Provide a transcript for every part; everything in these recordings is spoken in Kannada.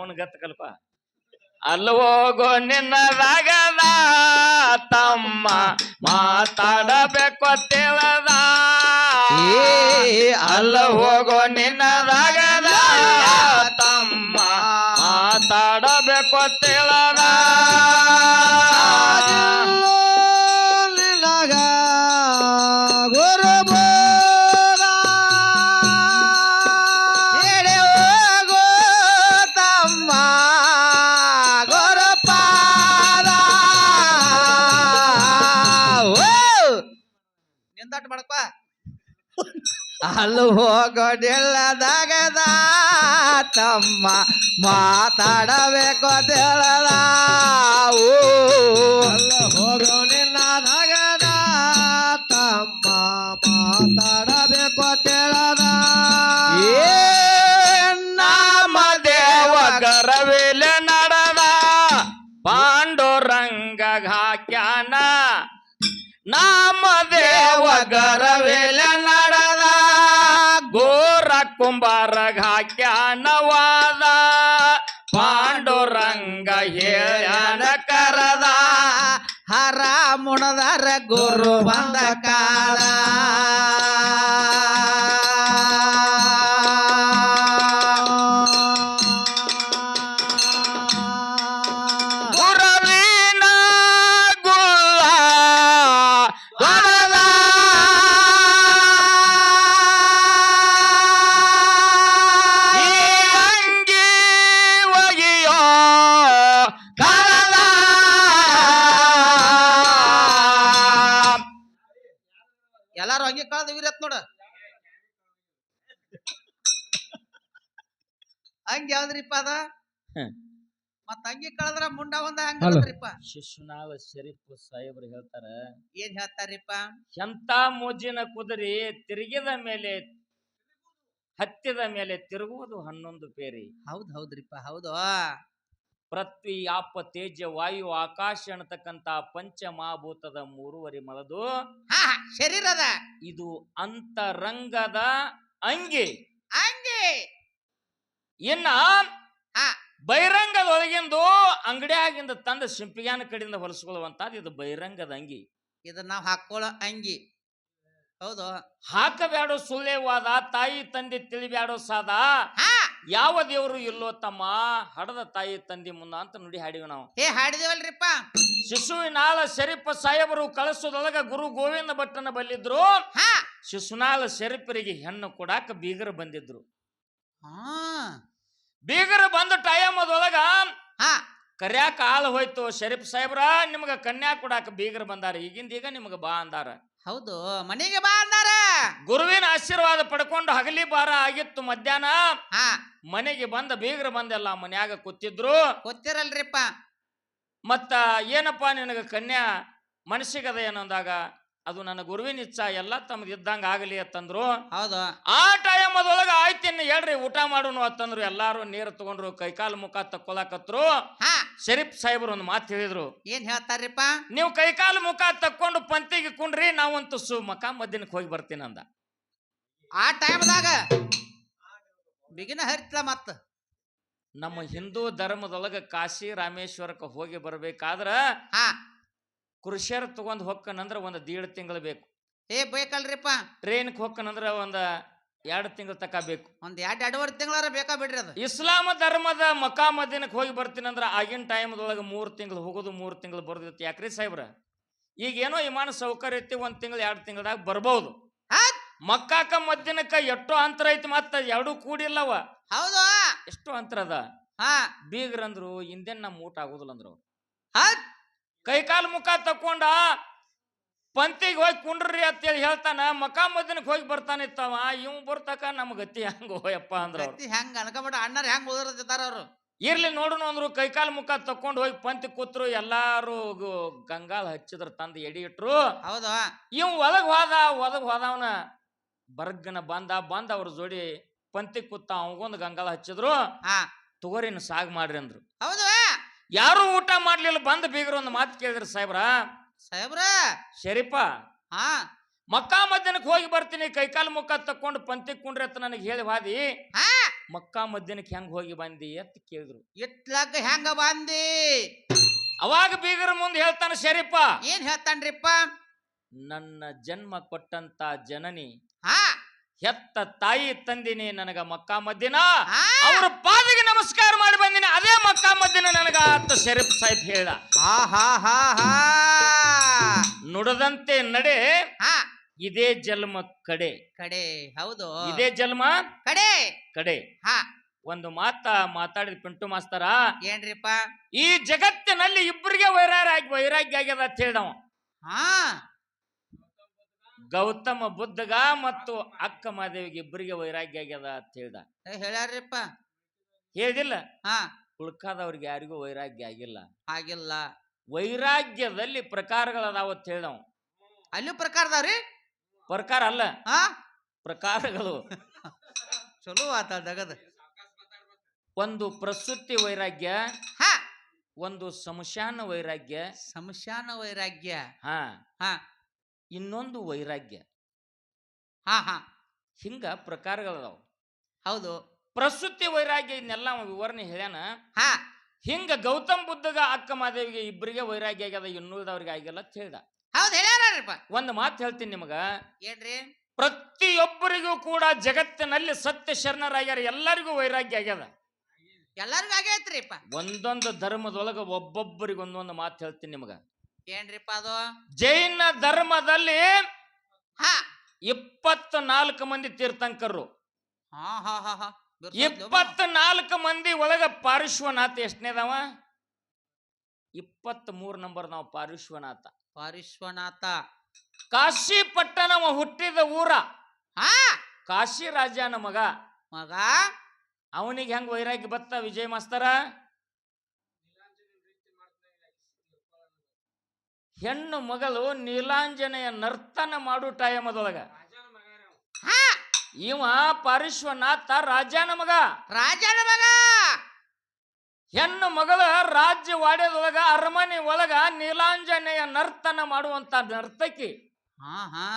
ಅವನ ಗತ್ತ ಕಲ್ಪ ಅಲ್ಲಿ ಹೋಗೋ ನಿನ್ನದಾಗದ ತಮ್ಮ ಮಾತಾಡಬೇಕು ತಿಳದ ಅಲ್ಲ ಹೋಗೋ ನಿನ್ನದಾಗದ ತಮ್ಮ ಮಾತಾಡಬೇಕು ತಿಳದ ಅಲ್ಲಿ ಹೋಗೋದಿಲ್ಲದಾಗದ ತಮ್ಮ ಮಾತಾಡಬೇಕು ತಿಳದ ಅಲ್ಲಿ ಹೋಗೋನಿಲ್ಲದಾಗದ ತಮ್ಮ ಮಾತಾಡಬೇಕು ತಿಳದ ನಮ್ಮ ದೇವ ಗರವಿಲೆ ನಡೆದ ಪಾಂಡುರಂಗ ಹಾಕ್ಯಾನ ನಮ್ಮ ದೇವ ಗರವಿಲೆ ನಡೆದ ಗೋರ ಕುಂಬಾರ ಹಾಕ್ಯಾನವಾದ ಪಾಂಡುರಂಗ ಹೇಳ್ಯಾನ ಕರದ ಹರ ಮುಣದರ ಗುರು ಬಂದ ಕಾಲ ಎಲ್ಲಾರು ಹಂಗೆ ಕಳ್ದ ಇರತ್ ನೋಡ ಹಂಗ ಯಾವ್ದ್ರಿಪ್ಪ ಅದ ಮತ್ತ ಹಂಗೆ ಕಳದ್ರ ಮುಂಡ ಒಂದ ಹಂಗದ್ರಿಪ್ಪ ಶಿಶುನಾಳ ಶರೀಫ್ ಸಾಹೇಬ್ರು ಹೇಳ್ತಾರ ಏನ್ ಹೇಳ್ತಾರಿಪ್ಪ ಎಂತ ಮೋಜಿನ ಕುದುರೆ ತಿರುಗಿದ ಮೇಲೆ ಹತ್ತಿದ ಮೇಲೆ ತಿರುಗುವುದು 11 ಪೇರಿ ಹೌದ್ ಹೌದ್ರಿಪ್ಪ ಹೌದು ಪೃಥ್ವಿ ಆಪ ತೇಜ ವಾಯು ಆಕಾಶ ಅನ್ನತಕ್ಕಂತ ಪಂಚಮಹಾಭೂತದ 3 ಮಲದು ಶರೀರದ ಇದು ಅಂತರಂಗದ ಅಂಗಿ ಅಂಗಿ ಇನ್ನ ಬಹಿರಂಗದೊಳಗಿಂದು ಅಂಗಡಿಯಾಗಿಂದ ತಂದ ಶಿಂಪಿಗ್ಯಾನ ಕಡೆಯಿಂದ ಹೊಲಿಸ್ಕೊಳ್ಳುವಂತದ್ದು ಇದು ಬಹಿರಂಗದ ಅಂಗಿ ಇದನ್ನ ನಾವು ಹಾಕೊಳ್ಳೋ ಅಂಗಿ ಹೌದು ಹಾಕಬ್ಯಾಡೋ ಸುಳ್ಳೆವಾದ ತಾಯಿ ತಂದೆ ತಿಳಿಬ್ಯಾಡೋ ಸಾದ ಯಾವ ದೇವರು ಇಲ್ಲೋ ತಮ್ಮ ಹಡದ ತಾಯಿ ತಂದೆ ಮುನ್ನ ಅಂತ ನುಡಿ ಹಾಡಿವಿ ನಾವು ಹಾಡಿದೇವಲ್ರಿಪ್ಪ ಶಿಶುವಿನಾಳ ಶರೀಫ ಸಾಹೇಬರು ಕಳಸದೊಳಗ ಗುರು ಗೋವಿಂದ ಭಟ್ಟನ ಬಲ್ಲಿದ್ರು ಶಿಶುನಾಳ ಶರೀಫರಿಗೆ ಹೆಣ್ಣು ಕೊಡಾಕ ಬೀಗರು ಬಂದಿದ್ರು ಬೀಗರು ಬಂದ ಟೈಮದೊಳಗ ಕರ್ಯಾಕ ಆಳು ಹೋಯ್ತು ಶರೀಫ್ ಸಾಹೇಬ್ರ ನಿಮ್ಗ ಕನ್ಯಾ ಕೊಡಾಕ ಬೀಗರು ಬಂದಾರ ಈಗಿಂದೀಗ ನಿಮ್ಗ ಬಾ ಅಂದಾರ ಹೌದು ಮನೆಗೆ ಬಾ ಅಂದಾರ ಗುರುವಿನ ಆಶೀರ್ವಾದ ಪಡ್ಕೊಂಡು ಹಗಲಿ ಬಾರ ಆಗಿತ್ತು ಮಧ್ಯಾಹ್ನ ಮನೆಗೆ ಬಂದ ಬೀಗರು ಬಂದೆಲ್ಲ ಮನ್ಯಾಗ ಕೂತಿದ್ರು ಗೊತ್ತಿರಲ್ರಿಪ್ಪ ಮತ್ತ ಏನಪ್ಪಾ ನಿನಗ ಕನ್ಯಾ ಮನಸ್ಸಿಗದ ಏನಂದಾಗ ಅದು ನನ್ನ ಗುರುವಿನ ಇಚ್ಛಾ ಎಲ್ಲ ತಮ್ದು ಇದ್ದಂಗ ಆಗಲಿ ಅಂತಂದ್ರು ಹೌದು ಆ ಟೈಮ್ ಅದೊಳಗ ಆಯ್ತಿನ್ನು ಹೇಳ್ರಿ ಊಟ ಮಾಡೋನು ಅಂತಂದ್ರು ಎಲ್ಲಾರು ನೀರು ತಗೊಂಡ್ರು ಕೈಕಾಲು ಮುಖ ತಕ್ಕೊಳಕತ್ರು ಶರೀಫ್ ಸಾಹೇಬ್ರು ಒಂದು ಮಾತು ಹೇಳಿದ್ರು ಏನ್ ಹೇಳ್ತಾರ್ರಿಪ್ಪ ನೀವು ಕೈಕಾಲು ಮುಖ ತಕ್ಕೊಂಡು ಪಂತಿಗೆ ಕುಂಡ್ರಿ ನಾವಂತೂ ಮಕ ಮದ್ದಿನಕ್ಕೆ ಹೋಗಿ ಬರ್ತೀನಿ ಅಂದ ಆ ಟೈಮ್ದಾಗ ಬಿಗಿನ ಹರಿತ್ಲ ಮತ್ತ ನಮ್ಮ ಹಿಂದೂ ಧರ್ಮದೊಳಗ ಕಾಶಿ ರಾಮೇಶ್ವರಕ್ಕೆ ಹೋಗಿ ಬರ್ಬೇಕಾದ್ರ ಕೃಷಿಯರ್ ತಗೊಂಡ್ ಹೊಕ್ಕನಂದ್ರ 1.5 ತಿಂಗಳು ಬೇಕು ಬೇಕಲ್ರಿಪ್ಪ ಟ್ರೈನ್ಗೆ ಹೊಕ್ಕನಂದ್ರ 2 ತಿಂಗಳು ತಕ ಬೇಕು 2.5 ತಿಂಗಳಾರ ಬೇಕಾ ಬಿಡ್ರಿ ಅದು ಇಸ್ಲಾಮ ಧರ್ಮದ ಮಕಾ ಮದೀನಕ್ಕೆ ಹೋಗಿ ಬರ್ತೀನಿ ಅಂದ್ರ ಆಗಿನ ಟೈಮ್ದೊಳಗ 3 ತಿಂಗಳು ಹೋಗೋದು 3 ತಿಂಗಳು ಬರ್ದಿತ್ತು ಯಾಕ್ರಿ ಸಾಹೇಬ್ರ ಈಗ ಏನೋ ವಿಮಾನ ಸೌಕರ್ಯ ಐತಿ 1 ತಿಂಗಳು 2 ತಿಂಗಳದಾಗ ಬರ್ಬಹುದು ಮಕ್ಕಾಕ ಮದೀನಕ್ಕ ಎಷ್ಟೋ ಅಂತರ ಐತಿ ಮತ್ತ ಎರಡು ಕೂಡಿಲ್ಲವ ಹೌದು ಎಷ್ಟು ಅಂತರ ಅದ ಬೀಗ್ರಂದ್ರು ಹಿಂದೇನ್ ನಮ್ ಊಟ ಆಗುದಿಲ್ಲ ಅಂದ್ರು ಕೈಕಾಲು ಮುಖ ತಕೊಂಡ ಪಂತಿಗೆ ಹೋಗಿ ಕುಂಡ್ರಿ ಅಂತೇಳಿ ಹೇಳ್ತಾನ ಮಕಾ ಮದೀನಕ್ಕೆ ಹೋಗಿ ಬರ್ತಾನಿತ್ತವ ಇವ್ ಬರ್ತಕ ನಮ್ ಗತಿ ಹೆಂಗ ಹೋಯಪ್ಪ ಅಂದ್ರ ಹೆಂಗ ಅನ್ಕೊಂಬಿಟ್ಟ ಅಣ್ಣರ್ ಹೆಂಗ್ ಓದಿರ್ತಾರ ಅವ್ರು ಇರ್ಲಿ ನೋಡು ಅಂದ್ರು ಕೈಕಾಲು ಮುಖ ತಕೊಂಡ್ ಹೋಗಿ ಪಂತಿ ಕೂತ್ರು ಎಲ್ಲಾರು ಗಂಗಾಳ ಹಚ್ಚಿದ್ರ ತಂದ ಎಡಿ ಇಟ್ರು ಹೌದು ಇವ್ ಒಳಗ್ ಹೋದವನ ಬರ್ಗನ ಬಂದ ಅವ್ರ ಜೋಡಿ ಪಂತಿ ಕೂತ ಅವಂಗೊಂದು ಗಂಗಾಳ ಹಚ್ಚಿದ್ರು ತಗೋರಿನ ಸಾಗ್ ಮಾಡ್ರಿ ಅಂದ್ರು ಹೌದು ಯಾರು ಊಟ ಮಾಡ್ಲಿಲ್ಲ ಬಂದ್ ಬೀಗರು ಒಂದು ಮಾತು ಕೇಳಿದ್ರು ಸಾಹೇಬ್ರ ಶರೀಫ ಮಕ್ಕಾ ಮಧ್ಯಾಹ್ನಕ್ಕೆ ಹೋಗಿ ಬರ್ತೀನಿ ಕೈಕಾಲು ಮುಖ ತಕೊಂಡು ಪಂತಿ ಕುಂಡ್ರಿ ಅಂತ ನನಗೆ ಹೇಳಿ ಹಾದಿ ಮಕ್ಕಾ ಮದ್ದಿನಕ್ಕೆ ಹೆಂಗ್ ಹೋಗಿ ಬಂದಿ ಅಂತ ಕೇಳಿದ್ರು. ಇತ್ಲಾಗ ಹೆಂಗ ಬಂದಿ? ಅವಾಗ ಬೀಗರ ಮುಂದೆ ಹೇಳ್ತಾನ ಶರೀಫ, ಏನ್ ಹೇಳ್ತಾನ್ರಿಪ್ಪ? ನನ್ನ ಜನ್ಮ ಕೊಟ್ಟಂತ ಜನನಿ, ಹಾ ಹೆತ್ತ ತಾಯಿ ತಂದಿನಿ ನನಗ ಮಕ್ಕಾ ಮದ್ದಿನ, ಹಾ ಅವ್ರ ಪಾದಿಗೆ ನಮಸ್ಕಾರ ಮಾಡಿ ಬಂದಿನಿ, ಅದೇ ಮಕ್ಕಾ ಮದ್ದಿನ ನನಗ ಅಂತ ಶರೀಫ್ ಸಾಹಿಬ್ ಹೇಳ. ಹಾ ಹಾ ಹಾ ಹಾ ನುಡದಂತೆ ನಡೆ, ಹಾ ಇದೇ ಜನ್ಮ ಕಡೆ, ಕಡೆ. ಹೌದು, ಇದೇ ಜನ್ಮ ಕಡೆ. ಕಡೆ. ಹಾ ಒಂದು ಮಾತಾಡಿದ ಪಿಂಟು ಮಾಸ್ತರ, ಏನ್ರಿಪ್ಪ? ಈ ಜಗತ್ತಿನಲ್ಲಿ ಇಬ್ಬರಿಗೆ ವೈರಾಗ್ಯ ಆಗ್ಯದ ಅಂತ ಹೇಳಿದವ. ಹಾ ಗೌತಮ ಬುದ್ಧಗ ಮತ್ತು ಅಕ್ಕ ಮಹಾದೇವಿಗೆ ಇಬ್ಬರಿಗೆ ವೈರಾಗ್ಯ ಆಗ್ಯದ ಅಂತ ಹೇಳ್ದ. ಹೇಳ್ಯಾರ್ರಿಪ್ಪ. ಹೇಳಿದಿಲ್ಲ? ಹಾ ಉಳ್ಕಾದವ್ರಿಗೆ ಯಾರಿಗೂ ವೈರಾಗ್ಯ ಆಗಿಲ್ಲ. ಆಗಿಲ್ಲ. ವೈರಾಗ್ಯದಲ್ಲಿ ಪ್ರಕಾರಗಳದಾವ ಅಂತ ಹೇಳಿದವ. ಅಲ್ಲೂ ಪ್ರಕಾರದವ್ರಿ? ಪ್ರಕಾರ ಅಲ್ಲ, ಹಾ ಪ್ರಕಾರಗಳು. ಚಲೋ ಆತ ದಗದ. ಒಂದು ಪ್ರಸೂತಿ ವೈರಾಗ್ಯ, ಹಾ ಒಂದು ಶಮಶಾನ ವೈರಾಗ್ಯ, ಶಮಶಾನ ವೈರಾಗ್ಯ. ಹಾ ಹಾ ಇನ್ನೊಂದು ವೈರಾಗ್ಯ. ಹಾ ಹಾ ಹಿಂಗ ಪ್ರಕಾರಗಳದಾವ. ಹೌದು. ಪ್ರಸೂತಿ ವೈರಾಗ್ಯ ಇದನ್ನೆಲ್ಲ ವಿವರಣೆ ಹೇಳ್ಯಾನ. ಹಾ ಹಿಂಗ ಗೌತಮ್ ಬುದ್ಧಗ ಅಕ್ಕ ಮಹಾದೇವಿಗೆ ಇಬ್ಬರಿಗೆ ವೈರಾಗ್ಯ ಆಗ್ಯದ, ಇನ್ನುಳಿದವ್ರಿಗೆ ಆಗಿಲ್ಲ ಅಂತ ಹೇಳ್ದ. ಹೌದು, ಹೇಳ್ಯಾರಪ್ಪ. ಒಂದು ಮಾತು ಹೇಳ್ತೀನಿ ನಿಮಗ, ಏನ್ರಿ? ಪ್ರತಿಯೊಬ್ಬರಿಗೂ ಕೂಡ ಜಗತ್ತಿನಲ್ಲಿ ಸತ್ಯ ಶರಣರಾಗ್ಯಾರ, ಎಲ್ಲರಿಗೂ ವೈರಾಗ್ಯ ಆಗ್ಯದ. ಎಲ್ಲರಿಗೂ ಆಗೈತ್ರಿಪ್ಪ. ಒಂದೊಂದು ಧರ್ಮದೊಳಗ ಒಬ್ಬೊಬ್ಬರಿಗೆ ಒಂದೊಂದು ಮಾತು ಹೇಳ್ತೀನಿ ನಿಮಗ. ಏನ್ರಿಪ್ಪ ಅದು? ಜೈನ ಧರ್ಮದಲ್ಲಿ ಹಾ 24 ಮಂದಿ ತೀರ್ಥಂಕರು. ಹಾ ಹಾ ಹಾ ಹಾ 24 ಮಂದಿ ಒಳಗ ಪಾರ್ಶ್ವನಾಥ ಎಷ್ಟನೇದವ? 23 ನಂಬರ್ ನಾವು ಪಾರ್ಶ್ವನಾಥ. ಪಾರ್ಶ್ವನಾಥ ಕಾಶಿ ಪಟ್ಟಣವ ಹುಟ್ಟಿದ ಊರ. ಹಾ ಕಾಶಿ ರಾಜನ ಮಗ. ಮಗ ಅವನಿಗೆ ಹೆಂಗ್ ವೈರಾಗ್ಯ ಬತ್ತ ವಿಜಯ ಮಾಸ್ತರ? ಹೆಣ್ಣು ಮಗಳು ನೀಲಾಂಜನೆಯ ನರ್ತನ ಮಾಡು ಟೈಮದೊಳಗ ಇವ ಪಾರ್ಶ್ವನಾಥ ರಾಜನ ಮಗ. ರಾಜನ ಮಗ. ಹೆಣ್ಣು ಮಗಳ ರಾಜ್ಯವಾಡ್ಯದೊಳಗ ಅರಮನೆ ಒಳಗ ನೀಲಾಂಜನೆಯ ನರ್ತನ ಮಾಡುವಂತ ನರ್ತಕಿ. ಹಾ ಹಾ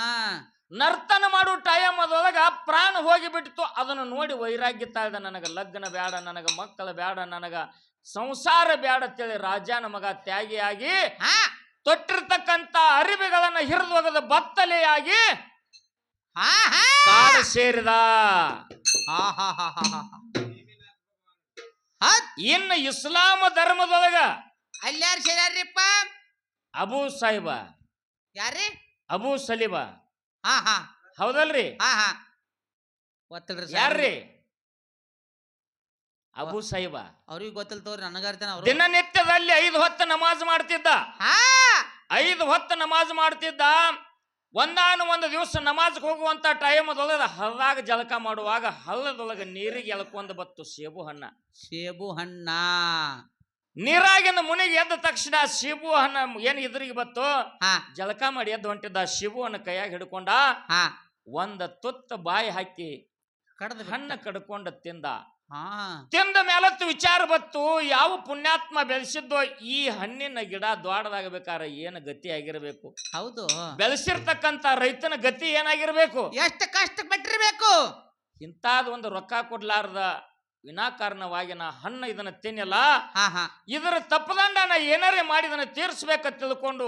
ನರ್ತನ ಮಾಡು ಟೈಮದೊಳಗ ಪ್ರಾಣ ಹೋಗಿಬಿಟ್ಟಿತ್ತು. ಅದನ್ನು ನೋಡಿ ವೈರಾಗ್ಯ ತಾಳ್ದ, ನನಗ ಲಗ್ನ ಬೇಡ, ನನಗ ಮಕ್ಕಳ ಬೇಡ, ನನಗ ಸಂಸಾರ ಬೇಡ ಅಂತೇಳಿ ರಾಜನ ಮಗ ತ್ಯಾಗಿಯಾಗಿ ತೊಟ್ಟಿರ್ತಕ್ಕಂತ ಅರಿವೆಗಳನ್ನ ಹಿರಿದೊಗದ ಬತ್ತಲೆಯಾಗಿ ಕಾಡು ಸೇರಿದ. ಇನ್ನು ಇಸ್ಲಾಂ ಧರ್ಮದೊಳಗ ಅಲ್ಯಾರು ಸೇರ್ಯಾರ್ರಿಪ್ಪ? ಅಬೂ ಸಾಹಿಬ. ಯಾರ್ರಿ? ಅಬೂ ಸಲೀಬ. ಹಾ ಹಾ ಹೌದಲ್ರಿ? ಹಾ ಹಾ ಗೊತ್ತಿಲ್ರಿ. ಯಾರ್ರಿ? ಅಬೂ ಸಾಹಿಬ. ಅವ್ರಿಗೆ ಗೊತ್ತಿಲ್ಲ ತೋರಿ, ನನಗಾರ್ತಾನ. ದಿನನಿತ್ಯದಲ್ಲಿ 5 ಹೊತ್ತು ನಮಾಜ್ ಮಾಡ್ತಿದ್ದ. 5 ಹೊತ್ತು ನಮಾಜ್ ಮಾಡ್ತಿದ್ದ. ಒಂದು ದಿವಸ ನಮಾಜ್ಗೆ ಹೋಗುವಂತ ಟೈಮದೊಳಗ ಹಳ್ಳದಾಗ ಜಳಕ ಮಾಡುವಾಗ ಹಳ್ಳದೊಳಗ ನೀರಿಗೆ ಎಳ್ಕೊಂಡ್ ಬತ್ತು ಸೇಬು ಹಣ್ಣ. ಸೇಬು ಹಣ್ಣ ನೀರಾಗಿನ ಮುನಿಗೆ ಎದ್ದ ತಕ್ಷಣ ಸೇಬು ಹಣ್ಣ ಏನ್ ಎದುರಿಗೆ ಬತ್ತು. ಜಳಕ ಮಾಡಿ ಎದ್ದು ಹೊಂಟಿದ್ದ. ಸೇಬು ಹಣ್ಣ ಕೈಯಾಗ ಹಿಡ್ಕೊಂಡ ಒಂದ ತುತ್ತ ಬಾಯಿ ಹಾಕಿ ಹಣ್ಣ ಕಡ್ಕೊಂಡ ತಿಂದ. ತಿಂದ ಮೇಲತ್ತು ವಿಚಾರ ಬತ್ತು, ಯಾವ ಪುಣ್ಯಾತ್ಮ ಬೆಳೆಸಿದ್ದೋ ಈ ಹಣ್ಣಿನ ಗಿಡ ದೊಡ್ಡದಾಗಬೇಕಾರ ಏನು ಗತಿ ಆಗಿರಬೇಕು. ಹೌದು, ಬೆಳೆಸಿರ್ತಕ್ಕಂತ ರೈತನ ಗತಿ ಏನಾಗಿರ್ಬೇಕು, ಎಷ್ಟು ಕಷ್ಟ ಪಟ್ಟಿರ್ಬೇಕು. ಇಂತಾದ ಒಂದು ರೊಕ್ಕ ಕೊಡ್ಲಾರ್ದ ವಿನಾಕಾರಣವಾಗಿ ನಾ ಹಣ್ಣ ಇದನ್ನ ತಿನ್ನಲ್ಲ, ಇದರ ತಪ್ಪದಂಡ ನಾ ಏನಾರೇ ಮಾಡಿ ಇದನ್ನ ತೀರ್ಸ್ಬೇಕಂತ ತಿಳ್ಕೊಂಡು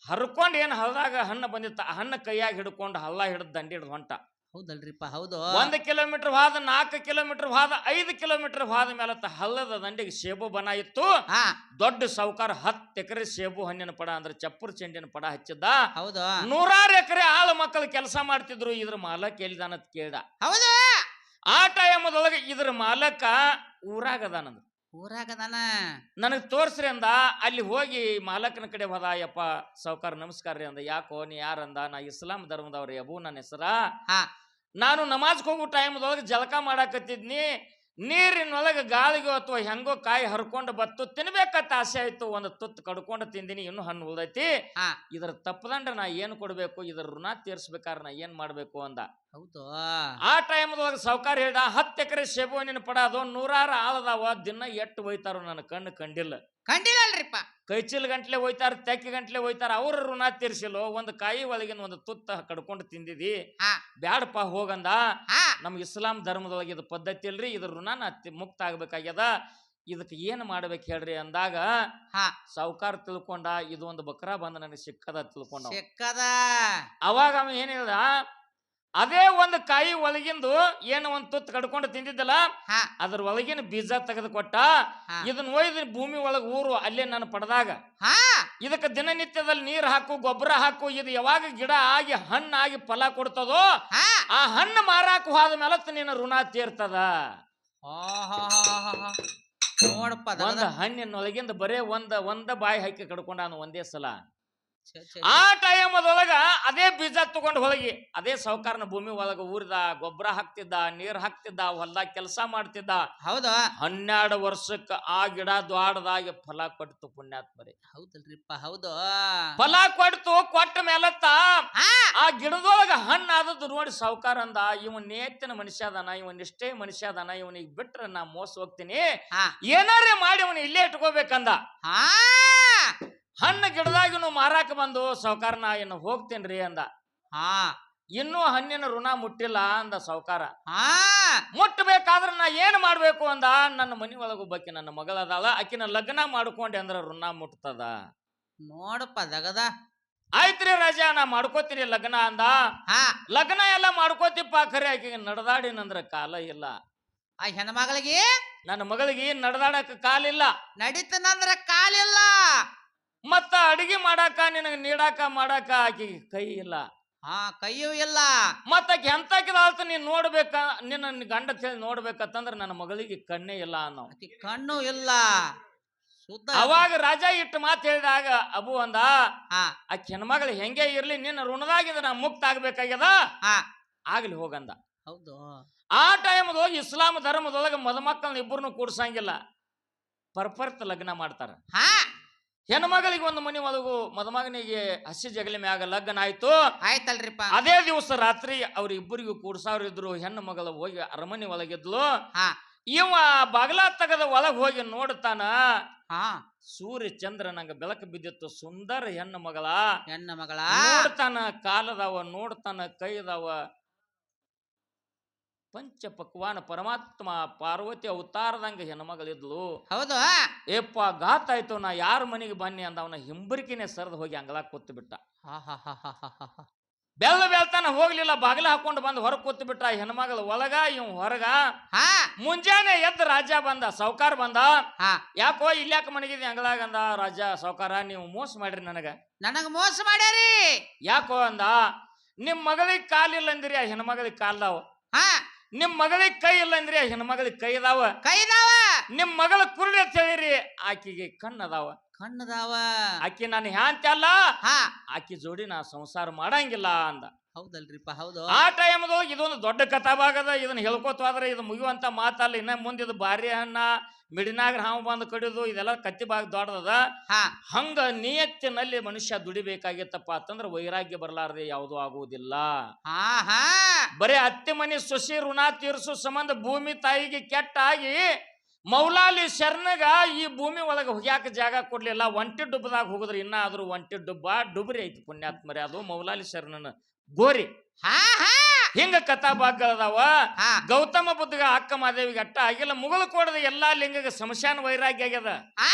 ಹರ್ಕೊಂಡು ಏನ್ ಹಳ್ಳದಾಗ ಹಣ್ಣು ಬಂದಿತ್ತ ಹಣ್ಣ ಕೈಯಾಗಿ ಹಿಡ್ಕೊಂಡು ಹಳ್ಳ ಹಿಡಿದು ದಂಡಿ ಹಿಡಿದು ಹೊಂಟ. ಹೌದಲ್ರಿಪ್ಪ? ಹೌದು. 1 ಕಿಲೋಮೀಟರ್ ಹಾದ, 4 ಕಿಲೋಮೀಟರ್ ಹಾದ, 5 ಕಿಲೋಮೀಟರ್ ಹಾದ ಮೇಲತ್ತ ಹಳ್ಳದ ದಂಡಿಗೆ ಸೇಬು ಬನ ಇತ್ತು. ದೊಡ್ಡ ಸಾವುಕಾರ 10 ಎಕರೆ ಸೇಬು ಹಣ್ಣಿನ ಪಡ ಅಂದ್ರೆ ಚಪ್ಪರ್ ಚೆಂಡಿನ ಪಡ ಹಚ್ಚಿದ್ದ. ಹೌದು. 100 ಎಕರೆ ಆಳ ಮಕ್ಕಳು ಕೆಲಸ ಮಾಡ್ತಿದ್ರು. ಇದ್ರ ಮಾಲಕ್ ಎಲ್ಲಿದಾನತ್ ಕೇಳ್ದ. ಹೌದು. ಆ ಟೈಮದೊಳಗೆ ಇದ್ರ ಮಾಲಕ ಊರಾಗದಾನಂದ. ಊರಾಗದಾನ. ನನಗ್ ತೋರ್ಸ್ರಿ ಅಂದ. ಅಲ್ಲಿ ಹೋಗಿ ಮಾಲಕನ ಕಡೆ ಹೋದ. ಯಪ್ಪ ಸಾವುಕಾರ ನಮಸ್ಕಾರ ರೀ ಅಂದ. ಯಾಕೋ ನೀ ಯಾರಂದ? ನಾ ಇಸ್ಲಾಂ ಧರ್ಮದವ್ರಿ ಅಬೂ, ನನ್ನ ಹೆಸರ. ನಾನು ನಮಾಜ್ಗೆ ಹೋಗೋ ಟೈಮದೊಳಗೆ ಜಳಕ ಮಾಡಾಕತ್ತಿದ್ನಿ. ನೀರಿನೊಳಗೆ ಗಾಳಿಗೋ ಅಥವಾ ಹೆಂಗೋ ಕಾಯಿ ಹರ್ಕೊಂಡು ಬತ್ತು, ತಿನ್ಬೇಕಂತ ಆಸೆ ಆಯ್ತು. ಒಂದು ತುತ್ತು ಕಡ್ಕೊಂಡು ತಿಂದಿನಿ, ಇನ್ನೂ ಹಣ್ಣು ಉಳ್ದೈತಿ. ಇದರ ತಪ್ಪದಂಡ ನಾ ಏನು ಕೊಡ್ಬೇಕು, ಇದರ ಋಣ ತೀರ್ಸ್ಬೇಕಾರ ನಾ ಏನ್ ಮಾಡ್ಬೇಕು ಅಂದ. ಹೌದು ಆ ಟೈಮ್ದೊಳಗ ಸಾವ್ಕಾರ ಹೇಳ್ದ 10 ಎಕರೆ ಸೇಬು ಹಣ್ಣಿನ ಪಡ ಅದು 100 ಆಳದಾವ ದಿನ ಎಟ್ಟು ಒಯ್ತಾರ ನನ್ನ ಕಣ್ಣು ಕಂಡಿಲ್ಲ ಕಂಡಿಲ್ಲಲ್ರಿಪ್ಪ ಕೈಚೀಲ್ ಗಂಟ್ಲೆ ಒಯ್ತಾರ ತೆಕ್ಕಿ ಗಂಟ್ಲೆ ಒಯ್ತಾರ ಅವ್ರ ಋಣ ತೀರ್ಸಿಲ್ಲೋ ಒಂದು ಕಾಯಿ ಒಳಗಿನ ಒಂದು ತುತ್ತ ಕಡ್ಕೊಂಡು ತಿಂದಿದಿ ಹಾ ಬ್ಯಾಡಪ್ಪ ಹೋಗಂದ ಹಾ ನಮ್ಗೆ ಇಸ್ಲಾಂ ಧರ್ಮದೊಳಗೆ ಇದು ಪದ್ಧತಿ ಇಲ್ರಿ ಇದ್ರ ಋಣ ಮುಕ್ತ ಆಗ್ಬೇಕಾಗ್ಯದ ಇದಕ್ಕೆ ಏನ್ ಮಾಡ್ಬೇಕು ಹೇಳ್ರಿ ಅಂದಾಗ ಹಾ ಸಾವ್ಕಾರ ತಿಳ್ಕೊಂಡ ಇದು ಒಂದು ಬಕ್ರಾ ಬಂದ ನನಗೆ ಸಿಕ್ಕದ ತಿಳ್ಕೊಂಡ ಸಿಕ್ಕದ ಅವಾಗ ಅವ ಏನ್ ಹೇಳ್ದ ಅದೇ ಒಂದು ಕಾಯಿ ಒಳಗಿಂದು ಏನು ಒಂದು ತುತ್ತು ಕಡ್ಕೊಂಡು ತಿಂದಿದ್ದಲ್ಲ ಹಾ ಅದ್ರ ಒಳಗಿನ ಬೀಜ ತೆಗೆದು ಕೊಟ್ಟ ಹಾ ಇದನ್ನ ಒಯ್ದು ಭೂಮಿ ಒಳಗೆ ಊರು ಅಲ್ಲೇ ನಾನು ಪಡೆದಾಗ ಹಾ ಇದಕ್ಕೆ ದಿನನಿತ್ಯದಲ್ಲಿ ನೀರು ಹಾಕು ಗೊಬ್ಬರ ಹಾಕು ಇದು ಯಾವಾಗ ಗಿಡ ಆಗಿ ಹಣ್ಣಾಗಿ ಫಲ ಕೊಡ್ತದೋ ಹಾ ಆ ಹಣ್ಣು ಮಾರಾಕ ಹೋದ ಮೇಲೆ ನಿನ್ನ ಋಣ ತೀರ್ತದ ನೋಡಪ್ಪ ಒಂದ ಹಣ್ಣಿನೊಳಗಿಂದ ಬರೇ ಒಂದ ಬಾಯಿ ಹಾಕಿ ಕಡ್ಕೊಂಡಾನು ಒಂದೇ ಸಲ ಛೆ, ಛೆ, ಆ ಟೈಮದೊಳಗ ಅದೇ ಬೀಜ ತಗೊಂಡು ಹೋಗಿ ಅದೇ ಸಾವ್ಕಾರನ ಭೂಮಿ ಒಳಗ ಊರಿದ ಗೊಬ್ಬರ ಹಾಕ್ತಿದ್ದ ನೀರ್ ಹಾಕ್ತಿದ್ದ ಹೊಲ್ದಾಗ ಕೆಲಸ ಮಾಡ್ತಿದ್ದ ಹೌದು 12 ವರ್ಷಕ್ಕ ಆ ಗಿಡ ದ್ವಾಡದಾಗಿ ಫಲ ಕೊಡ್ತು ಪುಣ್ಯಾತ್ಮರಿ ಹೌದಲ್ರಿಪ್ಪ ಹೌದು ಫಲ ಕೊಡ್ತು ಕೊಟ್ಟ ಮೇಲತ್ತ ಹಾ ಆ ಗಿಡದೊಳಗ ಹಣ್ಣು ಆದದ್ದು ನೋಡಿ ಸಾವ್ಕಾರ ಅಂದ ಇವನ್ ನೇತಿನ ಮನುಷ್ಯ ಅದಾನ ಇವನ್ ಎಷ್ಟೇ ಮನುಷ್ಯ ಅದಾನ ಇವನಿಗೆ ಬಿಟ್ರೆ ನಾ ಮೋಸ ಹೋಗ್ತೀನಿ ಹಾ ಏನಾರೇ ಮಾಡಿ ಅವನು ಇಲ್ಲೇ ಇಟ್ಕೋಬೇಕಂದ ಹಾ ಹಣ್ಣು ಗಿಡದಾಗಿನು ಮಾರಾಕ ಬಂದು ಸಾವ್ಕಾರನ ಇನ್ನು ಹೋಗ್ತೇನ್ರಿ ಅಂದ ಹಾ ಇನ್ನೂ ಹಣ್ಣಿನ ಋಣ ಮುಟ್ಟಿಲ್ಲ ಅಂದ ಸಾವ್ಕಾರ ಹಾ ಮುಟ್ಟಬೇಕಾದ್ರ ನಾ ಏನ್ ಮಾಡ್ಬೇಕು ಅಂದ ನನ್ನ ಮನಿ ಒಳಗೊಬ್ಬಾಕಿ ನನ್ನ ಮಗಳದಾಳ ಆಕಿನ ಲಗ್ನ ಮಾಡ್ಕೊಂಡೆ ಅಂದ್ರ ಋಣ ಮುಟ್ತದ ನೋಡಪ್ಪ ದಗದ ಆಯ್ತ್ರಿ ರಾಜ ನಾ ಮಾಡ್ಕೋತೀನಿ ಲಗ್ನ ಅಂದ ಹಾ ಲಗ್ನ ಎಲ್ಲ ಮಾಡ್ಕೋತಿಪ್ಪ ಖರೆ ಆಕಿಗೆ ನಡ್ದಾಡಿನಂದ್ರ ಕಾಲ ಇಲ್ಲ ಆ ಹೆಣ್ಮಗಳಿಗೆ ನನ್ನ ಮಗಳಿಗೆ ನಡೆದಾಡಕ ಕಾಲಿಲ್ಲ ನಡೀತನಂದ್ರ ಕಾಲಿಲ್ಲ ಮತ್ತ ಅಡಿಗೆ ಮಾಡಾಕ ನಿನಗ ನೀಡಾಕ ಮಾಡಾಕ ಆಕಿಗೆ ಕೈ ಇಲ್ಲ ಹಾ ಕೈಯೂ ಇಲ್ಲ ಮತ್ತ ಆಕಿ ಎಂತಾಕಿದಾಳ್ತ ನೀನ್ ನೋಡ್ಬೇಕ ನಿನ್ನ ಗಂಡ ಹೇಳಿ ನೋಡ್ಬೇಕಂತಂದ್ರ ನನ್ನ ಮಗಳಿಗೆ ಕಣ್ಣೇ ಇಲ್ಲ ಅನ್ನೋ ಆಕಿ ಕಣ್ಣು ಇಲ್ಲ ಸುದ್ದ ಅವಾಗ ರಾಜ ಇಟ್ಟು ಮಾತು ಹೇಳಿದಾಗ ಅಬು ಅಂದ ಹಾ ಆಕಿ ಹೆಣ್ಮಗಳು ಹೆಂಗೆ ಇರ್ಲಿ ನಿನ್ನ ಋಣದಾಗಿದ ನಾ ಮುಕ್ತ ಆಗ್ಬೇಕಾಗ್ಯದ ಹಾ ಆಗ್ಲಿ ಹೋಗಂದ ಹೌದು ಆ ಟೈಮ್ದೊಳಗ ಇಸ್ಲಾಂ ಧರ್ಮದೊಳಗ ಮದುಮಕ್ಕಳನ್ನ ಇಬ್ಬರನ್ನು ಕೂಡ್ಸಂಗಿಲ್ಲ ಪರ್ಪರ್ತ್ ಲಗ್ನ ಮಾಡ್ತಾರ ಹಾ ಹೆಣ್ಮಗಳಿಗೆ ಒಂದು ಮನಿ ಒಳಗು ಮದುಮಗನಿಗೆ ಹಸಿ ಜಗಲಿ ಮ್ಯಾಗ ಲಗ್ನ ಆಯ್ತು ಆಯ್ತಲ್ರಿಪ್ಪ ಅದೇ ದಿವಸ ರಾತ್ರಿ ಅವ್ರಿಬ್ಬರಿಗೂ ಕೂಡ್ಸಾವ್ರು ಇದ್ರು ಹೆಣ್ಣು ಮಗಳು ಹೋಗಿ ಅರಮನೆ ಒಳಗಿದ್ಲು ಹಾ ಇವ ಬಾಗಲ ತೆಗದ ಒಳಗ್ ಹೋಗಿ ನೋಡ್ತಾನ ಹಾ ಸೂರ್ಯ ಚಂದ್ರ ನಂಗ ಬೆಳಕು ಬಿದ್ದಿತ್ತು ಸುಂದರ ಹೆಣ್ಣು ಮಗಳ ಹೆಣ್ಣ ಮಗಳ ನೋಡ್ತಾನ ಕಾಲದವ ನೋಡ್ತಾನ ಕೈದವ ಪಂಚ ಪಕ್ವಾನ ಪರಮಾತ್ಮ ಪಾರ್ವತಿ ಅವತಾರದಂಗ ಹೆಣ್ಮಗಳಿದ್ಲು ಹೌದು ಏಪ್ಪ ಘಾತ ಆಯ್ತು ನಾ ಯಾರ ಮನೆಗೆ ಬನ್ನಿ ಅಂದ ಅವನ ಹಿಂಬರಿಕಿನೇ ಸರಿದು ಹೋಗಿ ಅಂಗಳಾಗ ಕೂತು ಬಿಟ್ಟ ಹಾ ಹಾ ಹಾ ಹಾ ಹಾ ಹಾ ಬೆಳ್ತಾನ ಹೋಗ್ಲಿಲ್ಲ ಬಾಗಿಲ ಹಾಕೊಂಡು ಬಂದು ಹೊರಗೆ ಕೂತು ಬಿಟ್ಟ ಹೆಣ್ಮಗಳು ಒಳಗ ಇವ್ ಹೊರಗ ಹಾ ಮುಂಜಾನೆ ಎದ್ದು ರಾಜ ಬಂದ ಸಾವ್ಕಾರ ಬಂದ ಹಾ ಯಾಕೋ ಇಲ್ಯಾಕ ಮನೆಗಿದ್ದಿ ಅಂಗಳಾಗ ಅಂದ ರಾಜ ಸಾವ್ಕಾರ ನೀವು ಮೋಸ ಮಾಡ್ರಿ ನನಗ ನನಗ ಮೋಸ ಮಾಡ್ಯಾರಿ ಯಾಕೋ ಅಂದ ನಿಮ್ ಮಗಳಿಗೆ ಕಾಲಿಲ್ಲ ಅಂದ್ರಿ ಆ ಹೆಣ್ಮಗಳಿಗೆ ಕಾಲ್ದಾವ ಹಾ ನಿಮ್ ಮಗಳಿಗೆ ಕೈ ಇಲ್ಲ ಅಂದ್ರಿ ಆ ಹೆಣ್ಮಗಳಿಗೆ ಕೈ ಅದಾವ ಕೈದಾವ ನಿಮ್ ಮಗಳ ಕುರುಡಿ ಅಂತ ಹೇಳಿರಿ ಆಕಿಗೆ ಕಣ್ಣದಾವ ಕಣ್ಣದಾವ ಆಕಿ ನಾನು ಹ್ಯಾಂತ ಅಲ್ಲ ಹಾ ಆಕಿ ಜೋಡಿ ನಾ ಸಂಸಾರ ಮಾಡಂಗಿಲ್ಲ ಅಂದ ಹೌದಲ್ರಿಪ್ಪ ಹೌದು ಆ ಟೈಮ್ದೊಳಗೆ ಇದೊಂದು ದೊಡ್ಡ ಕಥಾಭಾಗದ ಇದನ್ನ ಹೇಳ್ಕೋತ ಹೋದ್ರೆ ಇದು ಮುಗಿಯುವಂತ ಮಾತಲ್ಲ ಇನ್ನ ಮುಂದೆ ಇದು ಬಾರಿ ಹಣ್ಣ ಮಿಡಿನಾಗ ಹಾವು ಬಂದು ಕಡಿದು ಇದೆಲ್ಲ ಕತ್ತಿ ಭಾಗ ದೊಡ್ಡದ ಹಾ ಹಂಗ ನಿಯತ್ತಿನಲ್ಲಿ ಮನುಷ್ಯ ದುಡಿಬೇಕಾಗಿತ್ತಪ್ಪ ಅಂತಂದ್ರ ವೈರಾಗ್ಯ ಬರಲಾರದೆ ಯಾವುದೂ ಆಗುವುದಿಲ್ಲ ಹಾ ಹಾ ಬರೀ ಅತ್ತೆ ಮನೆ ಸೊಸಿ ಋಣ ತೀರ್ಸು ಸಂಬಂಧ ಭೂಮಿ ತಾಯಿಗೆ ಕೆಟ್ಟಾಗಿ ಮೌಲಾಲಿ ಶರಣಗ ಈ ಭೂಮಿ ಒಳಗೆ ಹೋಗ್ಯಾಕ ಜಾಗ ಕೊಡ್ಲಿಲ್ಲ ಒಂಟಿ ಡುಬ್ಬದಾಗ ಹೋಗುದ್ರ ಇನ್ನ ಆದ್ರೂ ಒಂಟಿ ಡುಬ್ರಿ ಐತಿ ಪುಣ್ಯಾತ್ಮರಿ ಅದು ಮೌಲಾಲಿ ಶರಣನ ಗೋರಿ ಹಾ ಹಾ ಹಿಂಗ ಕಥಾಭಾಗಗಳದಾವ ಹಾ ಗೌತಮ ಬುದ್ಧಗ ಅಕ್ಕ ಮಾದೇವಿಗೆ ಅಟ್ಟ ಆಗಿಲ್ಲ ಮುಗಲು ಕೋಡದ ಎಲ್ಲಾ ಲಿಂಗಗ ಶಮಶಾನ ವೈರಾಗ್ಯ ಆಗ್ಯದ ಆ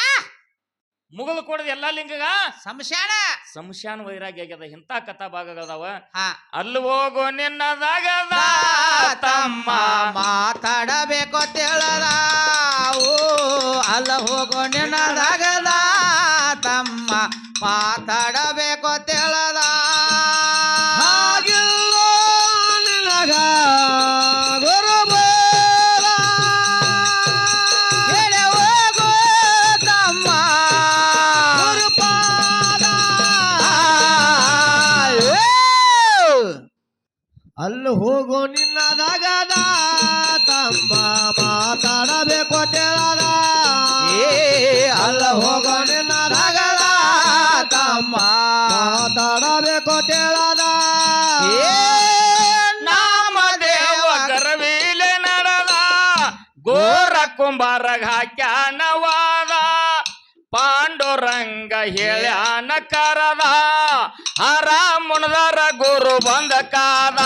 ಮುಗಲು ಕೋಡದ ಎಲ್ಲಾ ಲಿಂಗಗ ಸಂಶಾನ ಶಮಶಾನ ವೈರಾಗ್ಯ ಆಗ್ಯದ ಇಂಥ ಕಥಾಭಾಗಗಳದಾವ ಹಾ ಅಲ್ಲಿ ಹೋಗೋ ನಿನ್ನದಾಗದ ತಮ್ಮ ಮಾತಾಡಬೇಕು ತಿಳದಾವು ಅಲ್ಲ ಹೋಗೋ ನಿನ್ನದಾಗದ ತಮ್ಮ ಮಾತಾಡಬೇಕು ತಿಳದ ಅಲ್ಲಿ ಹೋಗೋ ನಿನ್ನದಾಗದ ತಮ್ಮ ಮಾತಾಡಬೇಕು ತಿಳದ ಅಲ್ಲ ಹೋಗೋ ನಿನ್ನದಾಗದ ತಮ್ಮ ಮಾತಾಡಬೇಕು ತಿಳದ ನಾಮ ಕುಂಬಾರಗ ಹಾಕ್ಯಾನವಾದ ಪಾಂಡುರಂಗ ಹೇಳ್ಯಾನ ಕರದ ಹರ ಮುಣದರ ಗುರು ಬಂದ ಕಾದ